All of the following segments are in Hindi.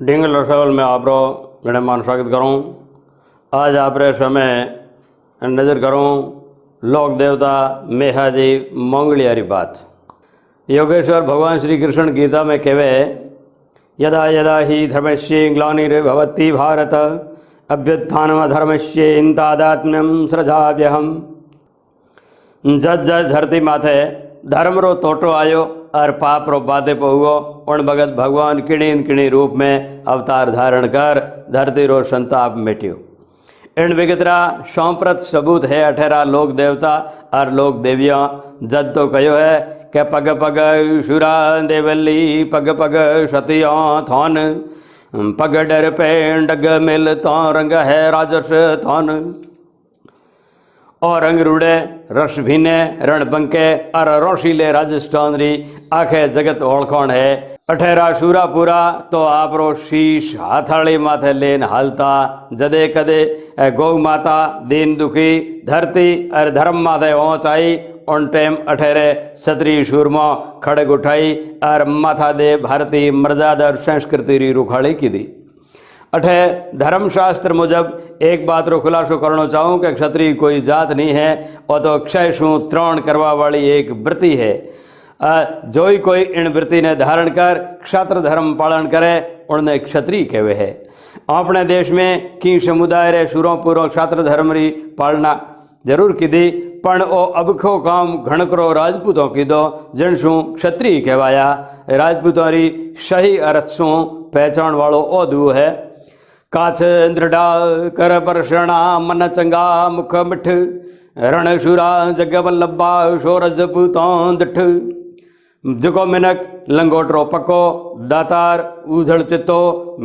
ढिंगल रसोल में आपरो गणमान स्वागत करूँ। आज आप रे समय नजर करूँ लोक देवता मेहाजी मंगलियारी बात। योगेश्वर भगवान श्री कृष्ण गीता में कहवे यदा यदा ही धर्मस्य ग्लानिर्भवति भारत अभ्युत्थानमधर्मस्य तादात्म्यं सृजाम्यहम्। जज जज धरती माथे धर्म रो तोटो आयो और पाप रो बाधे पो हुओ उन भगत भगवान किणी रूप में अवतार धारण कर धरती रो संताप मिट्यो। इन विगतरा सौंप्रत सबूत है अठेरा लोक देवता और लोक देवियाँ। जद तो कहो है कि पग पग शुरा देवली पग पग सतियाँ थौन पग डर पे डग मिल तो रंग है राजस थौन और रंग रूड़े रस भीने रण बंके और रोशीले राजस्थान री आखे जगत ओळखोण है। अठेरा शूरापुरा तो आपरो शीश हाथाड़ी माथे लेन हालता जदे कदे गौ माता दीन दुखी धरती और धर्म माथे ओंच आई उन टाइम अठेरे क्षत्रिय शूरमा खड़ग उठाई और माथा दे भारतीय मर्यादा और संस्कृति री रुखाड़ी की दी। अठे धर्मशास्त्र मुजब एक बात रो खुलासो करना चाहूँ कि क्षत्रिय कोई जात नहीं है और तो क्षय शू त्रण करवा वाली एक वृत्ति है। जो ही कोई इन वृत्ति ने धारण कर क्षत्र धर्म पालन करे उन्हें क्षत्रिय कहवे है। अपने देश में की समुदाय रे शुरों पूर्व क्षत्र धर्म री पालना जरूर की दी पण ओ अबखो काम घणकरो राजपूतों की दो जिन शू क्षत्रिय कहवाया। राजपूतों री सही अर्थ शू पहचान वालों ओ दू है काछ इंद्रडा कर परशरणा मन चंगा मुख मिठ रण शूरा जग वल्लभा शोरज पूतों दिठ। जको मिनक लंगोटरो पको दातार उजड़ चितो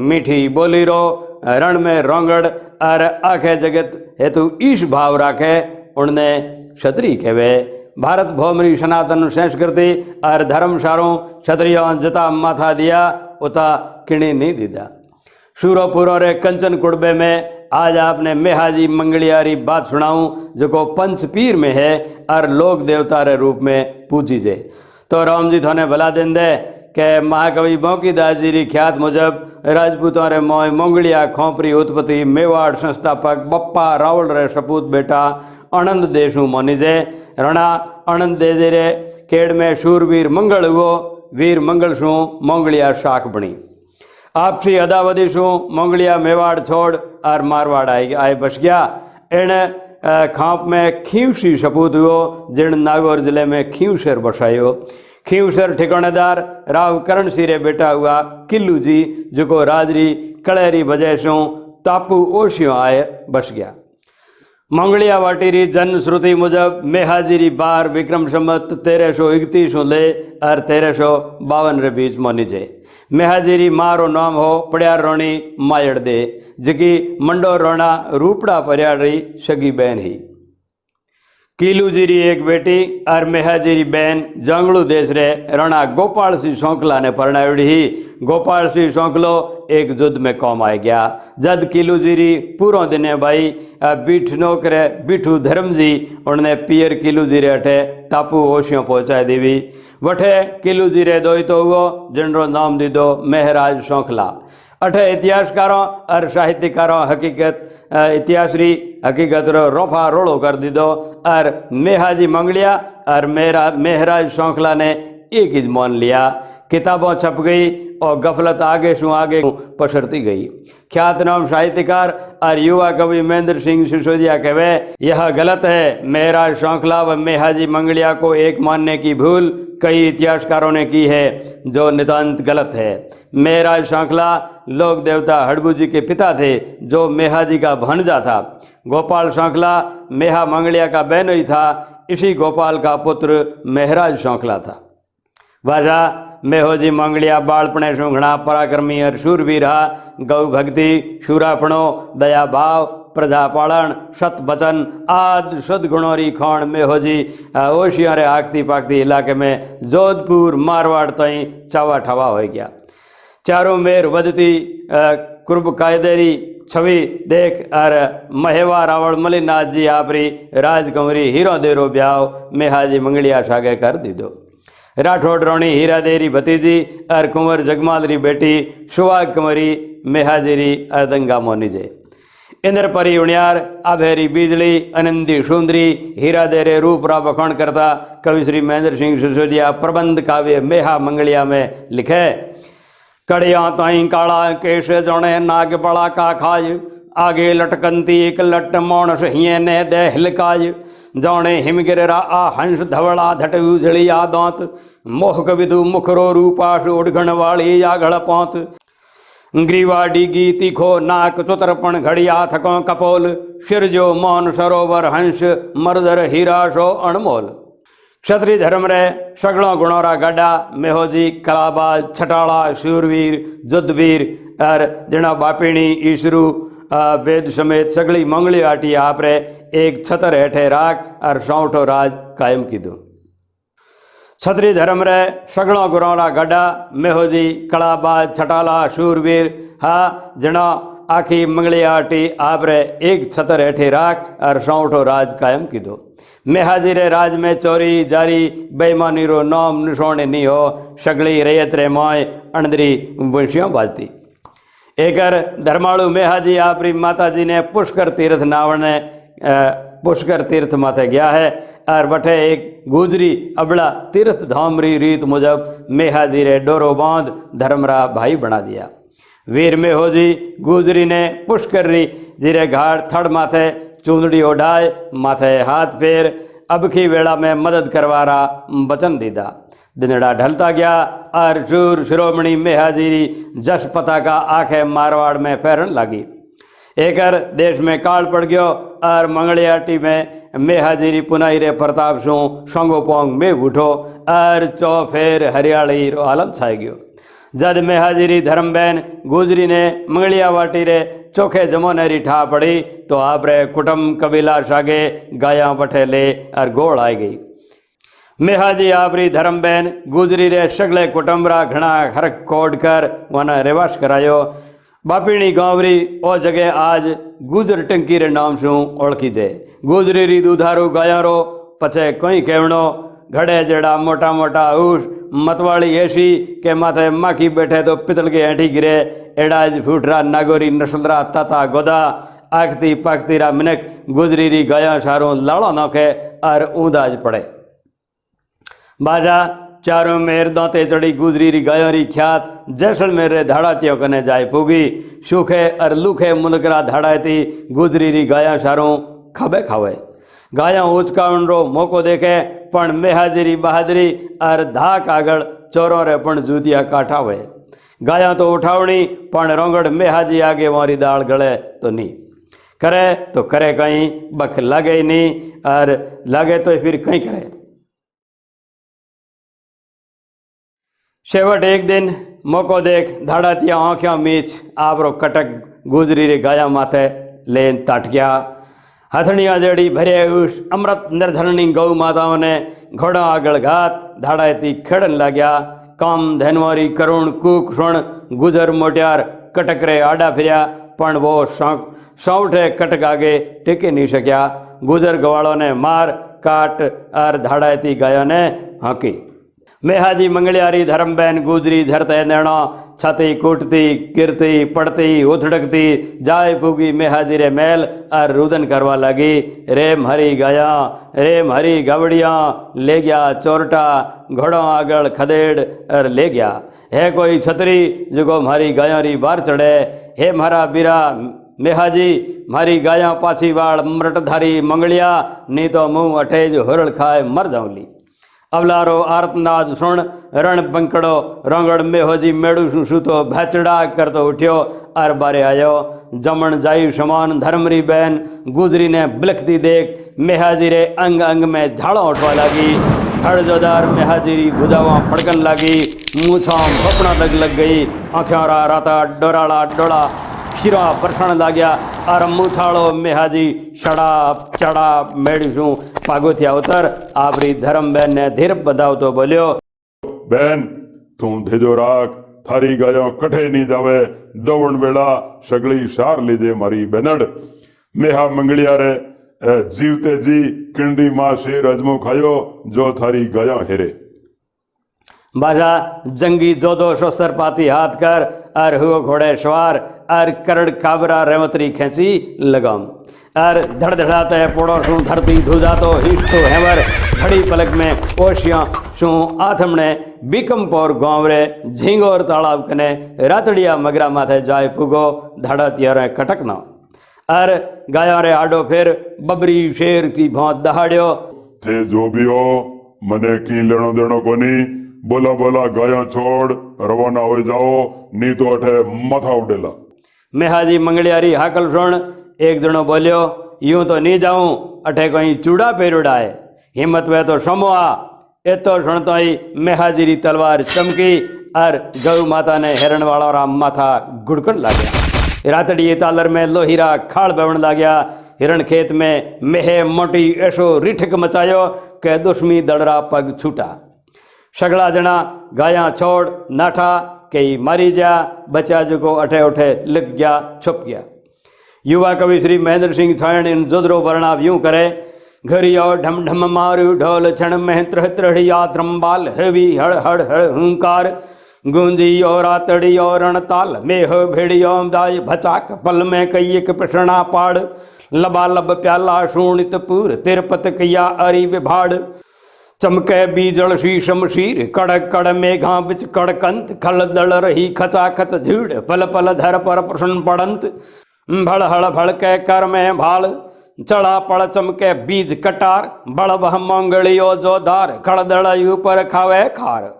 मीठी बोली रो रण में रोंगड़ और आखे जगत हेतु ईश भाव राखे उनने क्षत्रिय कहवे। भारत भौमरी सनातन संस्कृति और धर्मशारों क्षत्रियों जता माथा दिया उता किणी नहीं दीदा। शूरोपुरो रे कंचन कुड़बे में आज आपने मेहाजी मंगलियारी बात सुनाऊं जो को पंचपीर में है और लोक देवता रे रूप में पूजी जे। तो राम जी थोने भला दिन दे के महाकवि बौकीदास जी री ख्यात मुजब राजपूतों रे मोय मंगलिया खोपरी उत्पत्ति मेवाड़ संस्थापक बप्पा रावल रे सपूत बेटा आनंद देशु मोनिजे रणा आनंद दे रे केड़ में शूरवीर मंगल हुओ वीर मंगल शू मंगलिया शाख बनी। आपसी अदावदी शू मंगलिया मेवाड़ छोड़ और मारवाड़ आए बस गया। इन खाप में खीवसी सपूत हुओ जिन नागौर जिले में खीवसर बसायो। खीवसर ठिकानेदार राव करण सिंह बेटा हुआ किल्लू जी जो को राजरी कड़ेरी वजह से तापू ओशियों आए बस गया। मंगलिया वाटीरी जन श्रुति मुजब मेहाजीरी बार विक्रम संवत 1331 ले और 1352 रे बीच मोनीजे। मेहाजीरी माँ रो नाम हो पड़ियार रोणी मायड़ दे जकी मंडो रोना रूपड़ा परियार री सगी बहन ही। कीलू जीरी एक बेटी और मेहाजीरी बहन जंगलू देश रे रणा गोपाल सिंह शौकला ने परणावड़ी ही। गोपाल सिंह शौकलो एक युद्ध में कौम आ गया। जद कीलू जीरी पूरो दिने भाई बीठनो करे बीठू धर्म जी उन्होंने पियर कीलू जीरे अठे तापू ओशियों पहुंचाए देवी। वठे कीलू जीरे दोई तो हुओ जिनरो नाम दीदो मेहराज शौकला। अठे इतिहासकारों और साहित्यकारों हकीकत इतिहास री हकीकत रो रोफा रोड़ो कर दीदो और मेहाजी मंगलिया और मेहराज शौकला ने एक ही मान लिया। किताबों छप गई और गफलत आगे शू आगे पसरती गई। ख्यातनाम साहित्यकार और युवा कवि महेंद्र सिंह सिसोदिया कहवे यह गलत है। मेहराज शौकला व मेहाजी मंगलिया को एक मानने की भूल कई इतिहासकारों ने की है जो नितांत गलत है। मेहराज शौकला लोक देवता हड़बू जी के पिता थे जो मेहाजी का भांजा था। गोपाल शौकला मेहा मंगलिया का बहनोई था। इसी गोपाल का पुत्र मेहराज शौकला था। भाषा मेहोजी मंगलिया बालपणे शू घणा पराक्रमी और शूरवीर रहा। गौ भक्ति शूरापणो दया भाव प्रजा पालन सत बचन आदि सदगुणों री खोण मेहोजी ओशियारे आगती पाकती इलाके में जोधपुर मारवाड़ तई चावा ठवा हो गया। चारों मेर वदती कुर्ब कायदेरी छवि देख और महेवा रावण मलिनाथ जी आपरी राजकुंवरी हीरो देरो ब्याह मेहाजी मंगलिया सागे कर दीदो। राठौड़ रोणी हीरा देरी भतीजी और कुंवर जगमाल री बेटी सुहाग कुंवरी मेहाजीरी अरदंगा मोनीजे। इंद्र परी उणियार आभेरी बीजली अनंदी सुंदरी हीरा देरे रूप रा वखाण करता कवि श्री महेंद्र सिंह सिसोदिया प्रबंध काव्य मेहा मंगलिया में लिखे। कड़िया ताई काला केश जणे नाग बड़ा का खाय, आगे लटकंती एक लट मानस हिये ने दे हिलकाय, जाने हिमगिर रा आ हंस धवड़ा धट उजलिया दांत, मोह कविदु मुखरो रूपाश उड़घण वाली या गढ़ पौत, ग्रीवा डीगी तीखो नाक चुतरपण घड़िया थको कपोल, सिर जो मौन सरोवर हंस मर्दर हीरा सो अणमोल। क्षत्रिय धर्म रे सगलों गुणों रा गाडा मेहोजी कलाबाज छटाड़ा शूरवीर जुद्धवीर और जिना बापिणी ईशरू वेद समेत सगली मंगली आटी आपरे एक छतर हेठे राख और सौठो राज कायम कीधो। क्षत्रिय धर्म रे सगलों गुणों रा गाडा मेहोजी कलाबाज छटाला शूरवीर हा जिना आखी मंगली आटी आपरे एक छतर हेठे राख और सौठो राज कायम कीधो। मेहाजी रे राज में चोरी जारी बेईमानी रो नाम निशान नहीं हो, सगली रैयत रे मोय अणदरी वंशियों बाजती। एकर धर्माड़ू मेहाजी आपरी माता जी ने पुष्कर तीर्थ नावने पुष्कर तीर्थ माथे गया है और बठे एक गुजरी अबड़ा तीर्थ धाम री रीत मुजब मेहाजी रे डोरो बांध धर्मरा भाई बना दिया। वीर मेहोजी गुजरी ने पुष्कर री जीरे घाट थड़ माथे चूंदड़ी ओढ़ाए माथे हाथ फेर अब की वेला में मदद करवारा वचन दीदा। दिनड़ा ढलता गया और शूर शिरोमणि मेहाजीरी जश पताका आंखें मारवाड़ में फैरन लगी। एकर देश में काल पड़ गयो और मंगलियाटी में मेहाजीरी पुनाई रे प्रताप सु संगोपोंग में उठो और चौफेर हरियाली रो आलम छाई गयो। जद मेहाजीरी धर्मबेन गुजरी ने मंगलिया वाटी रे चोखे जमोने री ठा पड़ी तो आपरे कुटुंब कबीला सागे गाया बठे ले और गोल आई गई। मेहाजी आपरी धर्मबेन गुजरी रे सगले कुटुंब रा घना हरक कोड कर वना रेवास करायो। बापिणी गांवरी ओ जगह आज गुजर टंकी रे नाम सु ओळखी जे। गुजरी री दूधारू गाया रो पछे कोई केवणो घड़े जड़ा मोटा मोटा ऊस मतवाली ऐसी के माथे माखी बैठे तो पितल के हेठी गिरे एड़ाज फूटरा नागोरी नसलरा ताता गोदा आखती पाकती रा मिनक गुजरी री गाया सारों लाड़ो नौखे और ऊंदाज पड़े। बाजा चारों मेर दांते चढ़ी गुजरी री गायों री ख्यात जैसलमेर रे धाड़ातियों कने जाए पुगी। सूखे और लूखे मुनकरा धाड़ाती गुजरी री गाया सारों खबे खावे। गाया उचकावण रो मौको देखे पण मेहाजीरी बहादुरी और धाक आगळ चोरों रे पण जूतिया काठा हुए। गाया तो उठावणी पण रोंगड़ मेहाजी आगे वारी दाल गले तो नहीं करे तो करे कहीं बख लगे ही नहीं और लगे तो फिर कहीं करे। शेवट एक दिन मौको देख धाड़ातिया आँखियाँ मीच आवरो कटक गुजरी रे गाया माथे लेन ताटक्या। हथणिया जड़ी भरे उस अमृत निर्धरणी गौ माताओं ने घोड़ा आगल घात धाड़ाती खेड़न लाग्या। काम धनवारी करुण कूक सुण गुजर मोटियार कटक रे आड़ा फिरया पण वो सौठे कटक आगे टेके नहीं सक्या। गुजर गवालों ने मार काट और धाड़ाती गायों ने हाँकी। मेहाजी मंगलियारी धर्मबेन गुजरी धरते नैणो छाती कूटती गिरती पड़ती उथड़कती जाए पुगी मेहाजी रे मेल और रुदन करवा लगी। रेम हरी गाया रेम हरी गवड़िया ले गया चोरटा घोड़ों आगल खदेड़ और ले गया। है कोई छतरी जो मारी गाया री बार चढ़े। हे मारा बीरा मेहाजी मारी गाया पाछी वाड़ मृटधारी मंगलिया नहीं तो मुँह अठेज हुरल खाए मर जाऊली। अवलारो आर्तनाद सुन रण बंकड़ो रोंगड़ मेहोजी मेड़ू सूतो भैचड़ा कर तो उठ्यो और बारे आयो। जमन जायु समान धर्मरी बहन गुजरी ने बिलखती देख मेहाजी रे अंग अंग में झाड़ों उठवा लगी। हड़जोदार मेहाजी री भुजावां फड़कन लगी। मूछां भपना लग गई। आँखों रा राता डोराड़ा डोला खीरा बरसण लाग्या और मूथाड़ो मेहाजी छड़ा चढ़ा मेड़ू पागोथिया उतर आपरी धर्म बहन ने धीर बधाव तो बोलियो। बहन तू धेजो राख थारी गायों कठे नहीं जावे। दौड़ वेला सगली सार लीजे मारी बेनड़। मेहा मंगलिया रे जीवते जी किंडी मां शेर अजमो खायो जो थारी गायों हेरे। बाजा जंगी जोदो शस्त्र पाती हाथ कर और हुओ घोड़े सवार और करड़ काबरा रेवतरी खेची लगाम और धड़धड़ाते पोड़ो शू धरती धुजातो हिस्तो हेवर घड़ी पलक में ओशिया शू आथमणे बीकमपोर गांव रे झींगोर तालाब कने रातड़िया मगरा माथे जाय पुगो धड़ा त्यारे कटकना और गाया रे आडो फिर बबरी शेर की भौंत दहाड़ियो थे जो भी हो मने की लेनो देनो कोनी बोला बोला गाया छोड़ रवाना हो जाओ नी तो अठे मथा उडेला। मेहाजी मंगलियारी हाकल सुन एक जनो बोलियो यूं तो नहीं जाऊं अठे कोई चूड़ा पेरुड़ा है हिम्मत वे तो समो आ एतो सुनतो ही मेहाजी री तलवार चमकी और गौ माता ने हिरण वाला माथा गुड़कन लाग्या रातड़ी तालर में लोहीरा खाड़ बवण लाग्या हिरण खेत में मेहे मोटी ऐसो रिठक मचायो के दुश्मी दड़रा पग छूटा सगला जना गाया छोड़ नाठा कई मारी जा बचा जो को अठे उठे लग गया छुप गया। युवा कवि श्री महेंद्र सिंह छायण इन जुदरो वर्णाव यूं करे घरियो ढम ढम मारू ढोल क्षण में त्रहड़िया त्रम्बाल हेवी हड़ हड़ हड़ हुंकार गूंजी और आतड़ी और रणताल मेह भेड़ियो दाय भचाक पल में कई एक प्रषणा पाड़ लबालब प्याला शूणित पूर तिरपत किया अरि विभाड़ चमके बीजल शी शमशीर कड़क कड़ मेघा बिच कड़कंत खल दल रही खचा खच झीड़ पल पल धर पर प्रसन्न पड़ंत भड़ हड़ भड़के कर में भाल चढ़ा पड़ चमके बीज कटार बड़ बह मंगलियो जोदार खड़ दड़ पर खावे खार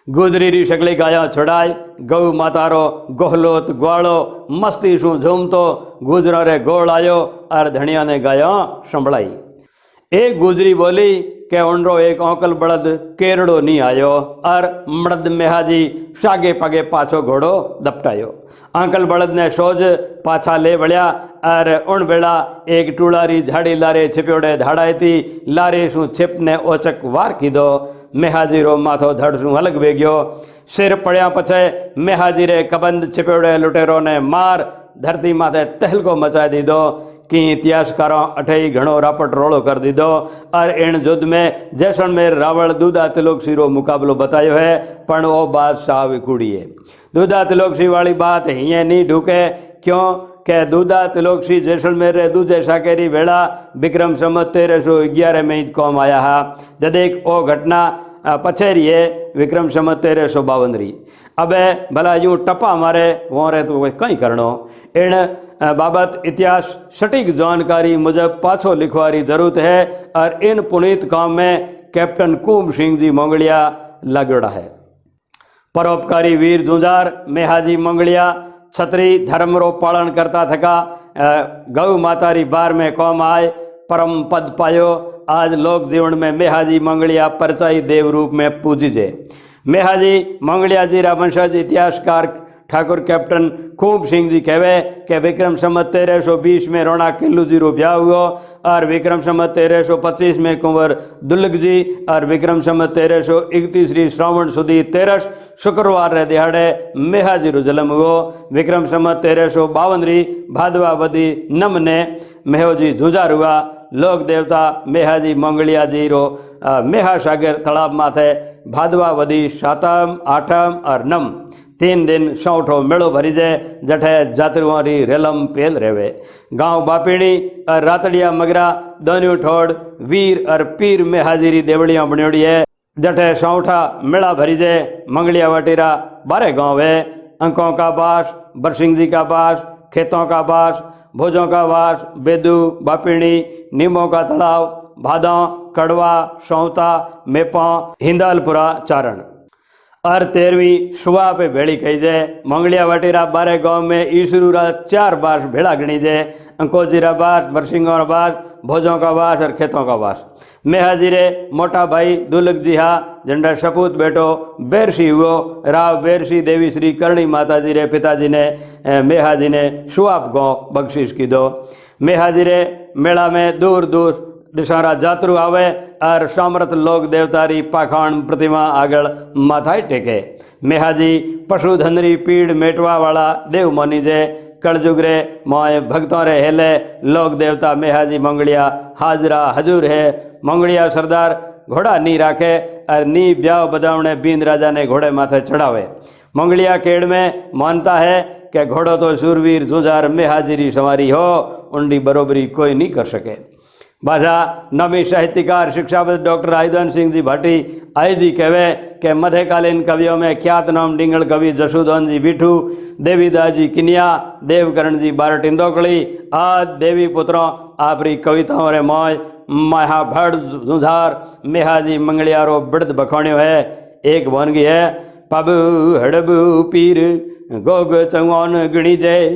गुजरी री शकली गाया छुड़ाई गौ मातारो गोहलोत ग्वाड़ो मस्ती शू झूमतो गुजरो रे गोल आयो और धनिया ने गाया संभळाई। एक गुजरी बोली के उनरो एक औकल बड़द केरड़ो नहीं आयो और मर्द मेहाजी सागे पगे पाछो घोड़ो दपटायो अंकल बड़द ने सोज पाछा ले वड़िया और उन बेड़ा एक टूड़ारी झाड़ी लारे छिप्योड़े धाड़ाई थी लारे शू छिप ने ओचक वार कीधो मेहाजी रो माथो धड़ शू अलग वेग्यो सिर पड़िया पछे मेहाजी रे कबंद छिप्योड़े लुटेरो ने मार धरती माथे तहलको मचाई दीधो कि इतिहासकारों अठे घणो रापट रोड़ो कर दीधो और इन युद्ध में जैसलमेर रावण दूधा तिलोकसी रो मुकाबलो बतायो है पण वो बात साव कूड़ी है। दूधा तिलोकसी वाली बात हिये नहीं ढूके क्यों के दूधा तिलोकसी जैसलमेर रे दूजे साकेरी वेड़ा विक्रम संवत 1311 में कौम आया हा जद एक ओ घटना पछेरी है विक्रम संवत 1352 री अबे भला यूं टपा मारे वो रे तो कहीं करनो इन बाबत इतिहास सटीक जानकारी मुजब पाछो लिखवारी जरूरत है और इन पुनीत काम में कैप्टन कुंभ सिंह जी मंगलिया लगड़ा है। परोपकारी वीर जुंजार मेहाजी मंगलिया छतरी धर्म रो पालन करता थका गौ मातारी बार में कौम आए परम पद पायो आज लोक जीवन में मेहाजी मंगलिया परचाई देव रूप में पूजी जे। मेहाजी मंगलिया जी रा वंशज इतिहासकार ठाकुर कैप्टन कुंभ सिंह जी कहवे कि विक्रम संवत 1320 में रोना किल्लू जी रो ब्याह हुआ और विक्रम संवत 1325 में कुंवर दुल्लग जी और विक्रम संवत 1331 री श्रावण सुदी 13 शुक्रवार रे दिहाड़े मेहाजी रो जन्म हुआ। विक्रम संवत 1352 री भादवा वदी नम ने मेहोजी जुजार हुआ। लोक देवता मेहाजी मंगलिया जी रो मेहा सागर तालाब माथे भादवा वदी 7, 8 और 9 3 दिन सौठो मेड़ो भरी जाए जठे जातरुआरी रेलम पेल रेवे। गांव बापीणी और रातड़िया मगरा दोनों ठोड़ वीर और पीर में हाजिरी देवड़ियाँ बनियोड़ी है जठे सौठा मेला भरी जाए। मंगलिया वटीरा 12 गाँव है अंकों का बास बरसिंह जी का बास खेतों का बास भोजों का बास बेदू बापीणी नीमों का तालाब भादों कड़वा सौता मेपा हिंदालपुरा चारण और 13वीं सुबह पे भेड़ी कही जाए। मंगलिया वटीरा 12 गांव में ईसरूरा 4 बास भेड़ा गणी जाए अंकोजीरा बास बरसिंगों बास भोजों का बास और खेतों का बास। मेहाजी रे मोटा भाई दुलग जी हा झंडा सपूत बेटो बेरसी हुओ राव बेरसी देवी श्री करणी माता जी रे पिताजी ने मेहाजी ने सुआप गाँव बख्शिश की दो। मेहाजी रे मेला में दूर दूर दिशारा जातरू आवे और सामर्थ लोक देवतारी पाखाण प्रतिमा आगल माथाए टेके। मेहाजी पशुधन री पीड़ मेटवा वाला देव मानी जे कलजुग रे मोए भक्तों रे हेले लोक देवता मेहाजी मंगलिया हाजरा हजूर है। मंगलिया सरदार घोड़ा नी राखे और नी ब्याह बजावने बींद राजा ने घोड़े माथे चढ़ावे। मंगलिया केड़ में मानता है कि घोड़ो तो शूरवीर जुझार में हाजिरी सवारी हो, उनकी बरोबरी कोई नहीं कर सके। भाषा नवी साहित्यकार शिक्षाविद डॉक्टर आयुधन सिंह जी भाटी आई जी कहवे कि मध्यकालीन कवियों में ख्यात नाम डिंगल कवि जसुदन जी विठू, देवीदास जी किनिया, देवकरण जी बारट इंदोकड़ी आदि देवी पुत्रों आपरी कविताओं रे मौज माया भड़ जुझार मेहाजी मंगलियारो बिड़द बखोण्यो है। एक वानगी है पबू हड़बू पीर गोग चौन गणी जय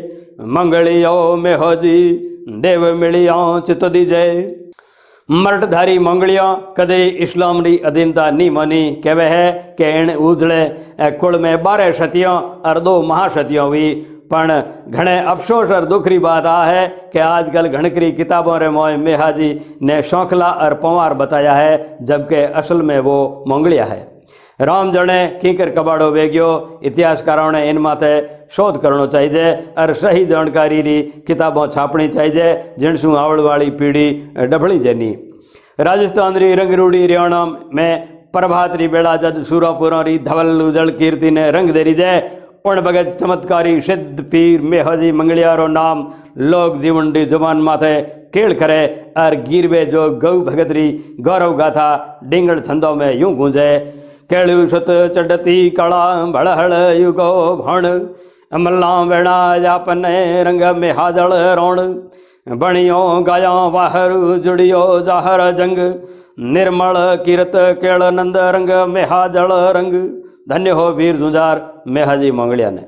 मंगलियो मेहो जी देव मिलियो चित दी जय। मर्दधारी मंगलियों कदे इस्लाम री अधीनता नहीं मानी कहवे है कि इन उजड़े कुल में 12 सतियों और 2 महासतियों हुई। पण घणे अफसोस और दुख री बात आ है कि आजकल घणकरी किताबों रे मोय मेहाजी ने शौखला और पंवार बताया है, जबकि असल में वो मंगलिया है। राम जणे कीकर कबाड़ो वेग्यो, इतिहासकारों ने इन माथे शोध करनो चाहिए और सही जानकारी री किताबों छापनी चाहिए जिनसू आवड़ वाली पीढ़ी डबली जनी। राजस्थान री रंगरूड़ी रियाणा में प्रभात री बेड़ा जद सूरापुरा री धवल उजल कीर्ति ने रंग देरी जय उन भगत चमत्कारी सिद्ध पीर मेहजी मंगलियारो नाम लोक जीवन री जुबान माथे केड़ करे और गिरवे जो गौ भगत री गौरव गाथा डिंगल छंदों में यूं गूंजे। केळु सत चढ़ती कला भड़हड़ युगो भण अमला वेणा यापने रंग में हाजल रोण बणियो गाया वाहरु जुड़ियो जाहर जंग निर्मल कीरत केळ नंद रंग में हाजल रंग। धन्य हो वीर जुझार मेहाजी मंगलिया ने।